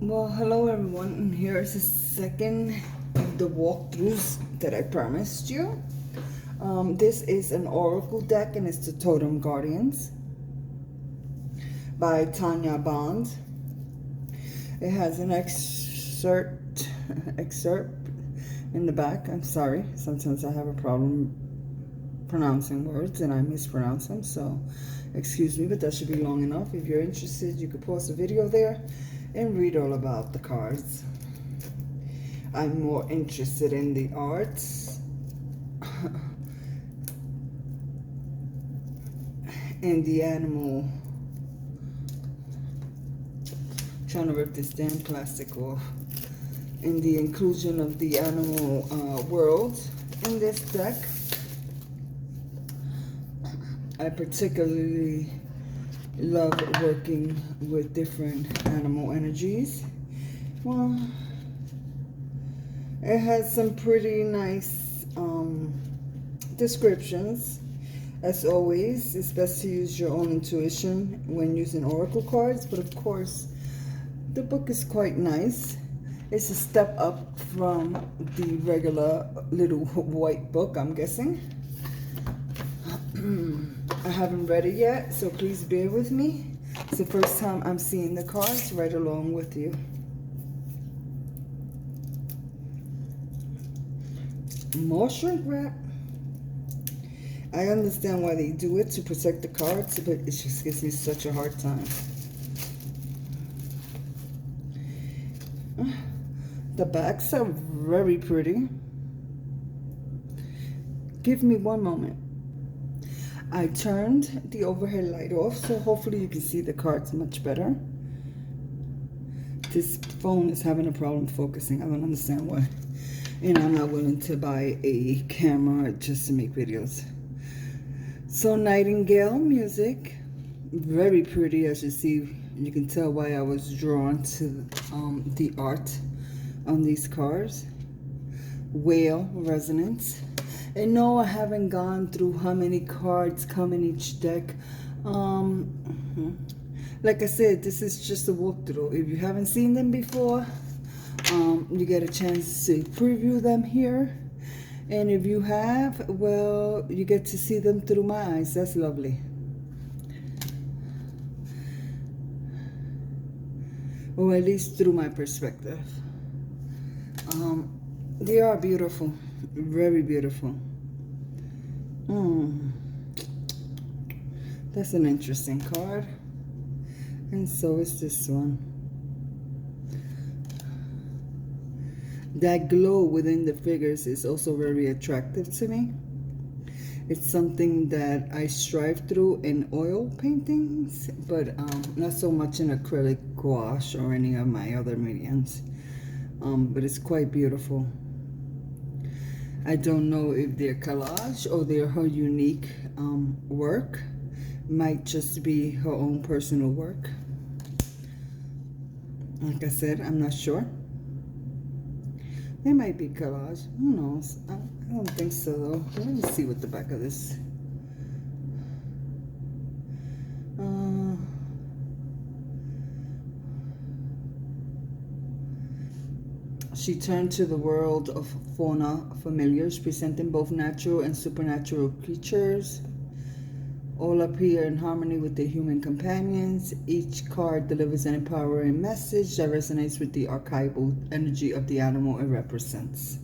Well, hello everyone, and here's the second of the walkthroughs that I promised you. This is an oracle deck, and it's the Totem Guardians by Tonya Bond. It has an excerpt in the back. I'm sorry, sometimes I have a problem pronouncing words and I mispronounce them, so excuse me, but that should be long enough. If you're interested, you could pause the video there and read all about the cards. I'm more interested in the arts and the animal. Trying to rip this damn plastic off. In the inclusion of the animal world in this deck. I particularly love working with different animal energies. Well, it has some pretty nice descriptions. As always, it's best to use your own intuition when using oracle cards, but of course, the book is quite nice. It's a step up from the regular little white book, I'm guessing. I haven't read it yet, so please bear with me. It's the first time I'm seeing the cards right along with you. More shrink wrap. I understand why they do it, to protect the cards, but it just gives me such a hard time. The backs are very pretty. Give me one moment. I turned the overhead light off, so hopefully you can see the cards much better. This phone is having a problem focusing. I don't understand why. And I'm not willing to buy a camera just to make videos. So Nightingale music, very pretty, as you see. You can tell why I was drawn to the art on these cards. Whale resonance. And no, I haven't gone through how many cards come in each deck. Like I said, this is just a walkthrough. If you haven't seen them before, you get a chance to preview them here. And if you have, well, you get to see them through my eyes. That's lovely. Or at least through my perspective. They are beautiful. Very beautiful. That's an interesting card. And so is this one. That glow within the figures is also very attractive to me. It's something that I strive through in oil paintings, but not so much in acrylic, gouache, or any of my other mediums. But it's quite beautiful. I don't know if they're collage or they're her unique work. Might just be her own personal work. Like I said, I'm not sure. They might be collage. Who knows? I don't think so, though. Let me see what the back of this. She turned to the world of fauna familiars, presenting both natural and supernatural creatures. All appear in harmony with their human companions. Each card delivers an empowering message that resonates with the archetypal energy of the animal it represents.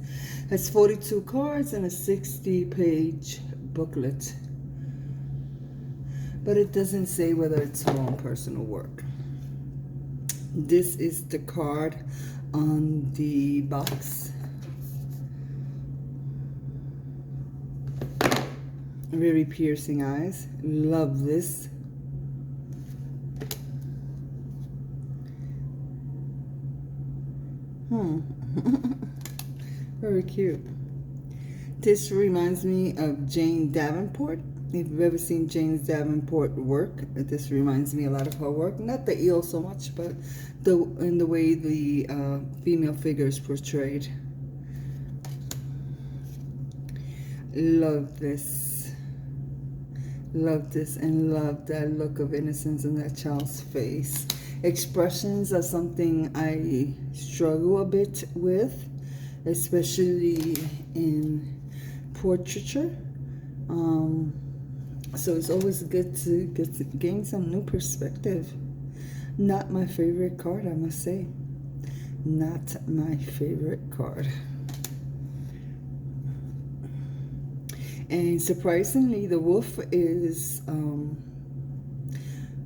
It has 42 cards and a 60-page booklet. But it doesn't say whether it's her own personal work. This is the card on the box. Very piercing eyes. Love this. Very cute. This reminds me of Jane Davenport. If you've ever seen Jane Davenport work, this reminds me a lot of her work. Not the eel so much, but in the way the female figure is portrayed. Love this. Love this, and love that look of innocence in that child's face. Expressions are something I struggle a bit with, especially in portraiture. So it's always good to get to gain some new perspective. Not my favorite card, I must say. Not my favorite card. And surprisingly, the wolf is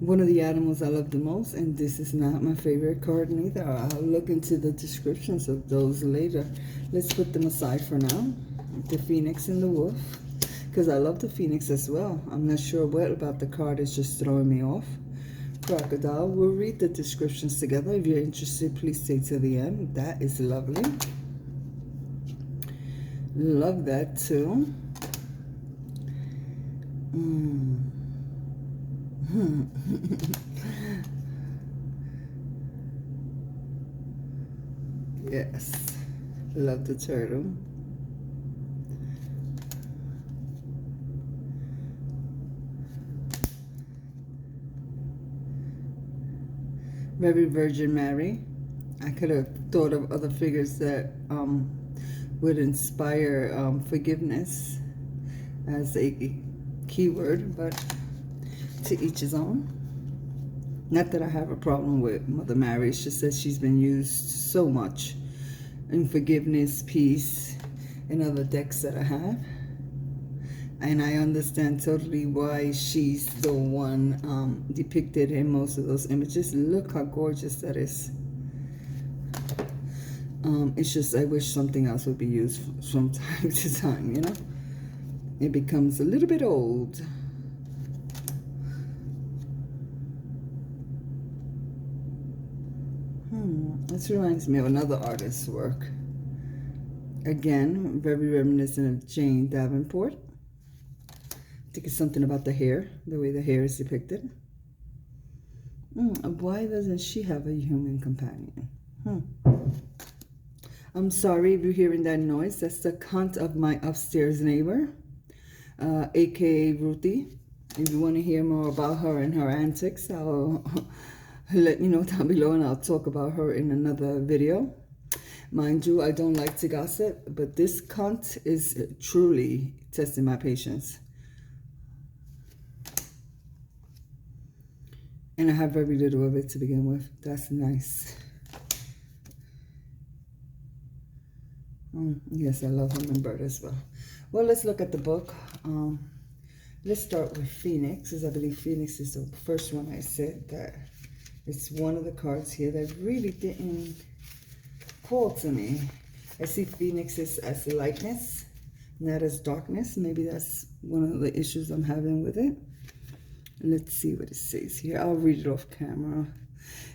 one of the animals I love the most, and this is not my favorite card neither. I'll look into the descriptions of those later. Let's put them aside for now. The Phoenix and the Wolf, because I love the Phoenix as well. I'm not sure what about the card is just throwing me off. Crocodile. We'll read the descriptions together. If you're interested, please stay till the end. That is lovely. Love that too. Yes, love the turtle. Very Virgin Mary. I could have thought of other figures that would inspire forgiveness as a keyword, but to each his own. Not that I have a problem with Mother Mary, it's just that she's been used so much in forgiveness, peace, and other decks that I have. And I understand totally why she's the one depicted in most of those images. Look how gorgeous that is. It's just I wish something else would be used from time to time, you know? It becomes a little bit old. This reminds me of another artist's work. Again, very reminiscent of Jane Davenport. I think it's something about the hair, the way the hair is depicted. Why doesn't she have a human companion? I'm sorry if you're hearing that noise. That's the cunt of my upstairs neighbor, aka Ruthie. If you want to hear more about her and her antics, I'll let me know down below and I'll talk about her in another video. Mind you, I don't like to gossip, but this cunt is truly testing my patience. And I have very little of it to begin with. That's nice. Yes, I love Hummingbird as well. Well, let's look at the book. Let's start with Phoenix, because I believe Phoenix is the first one I said that it's one of the cards here that really didn't call to me. I see Phoenix as lightness, not as darkness. Maybe that's one of the issues I'm having with it. Let's see what it says here. I'll read it off camera.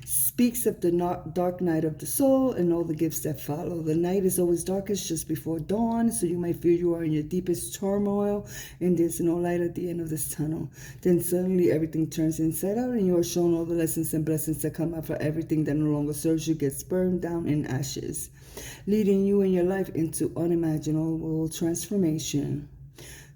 Speaks of the dark night of the soul and all the gifts that follow. The night is always darkest just before dawn, so you might feel you are in your deepest turmoil and there's no light at the end of this tunnel. Then suddenly everything turns inside out and you are shown all the lessons and blessings that come after everything that no longer serves you gets burned down in ashes, leading you and your life into unimaginable transformation.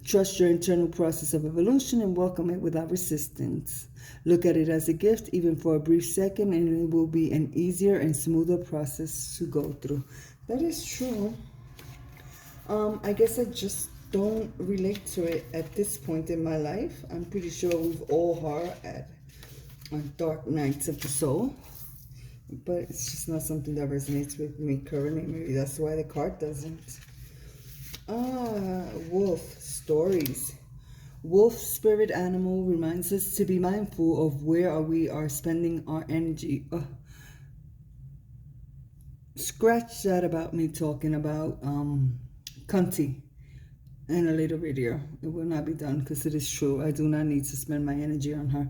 Trust your internal process of evolution and welcome it without resistance. Look at it as a gift, even for a brief second, and it will be an easier and smoother process to go through. That is true. I guess I just don't relate to it at this point in my life. I'm pretty sure we've all had dark nights of the soul, but it's just not something that resonates with me currently. Maybe that's why the card doesn't. Wolf stories. Wolf spirit animal reminds us to be mindful of where we are spending our energy. Scratch that about me talking about cunty in a later video. It will not be done because it is true. I do not need to spend my energy on her.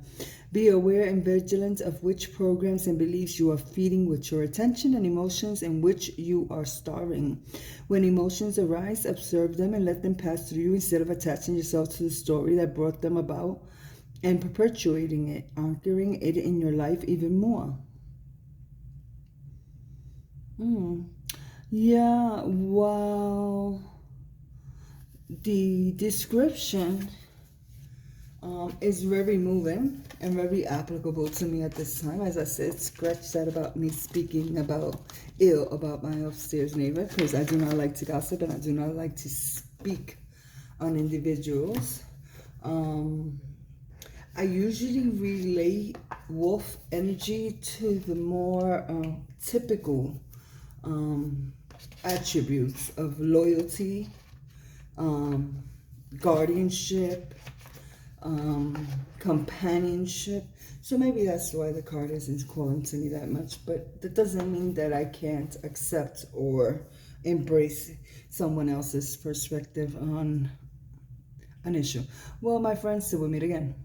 Be aware and vigilant of which programs and beliefs you are feeding with your attention and emotions and which you are starving. When emotions arise, observe them and let them pass through you instead of attaching yourself to the story that brought them about and perpetuating it, anchoring it in your life even more. Yeah, wow. The description is very moving and very applicable to me at this time. As I said, scratch that about me speaking ill about my upstairs neighbor, because I do not like to gossip and I do not like to speak on individuals. I usually relate wolf energy to the more typical attributes of loyalty, guardianship, companionship. So maybe that's why the card isn't calling to me that much, but that doesn't mean that I can't accept or embrace someone else's perspective on an issue. Well, my friends, till we meet again.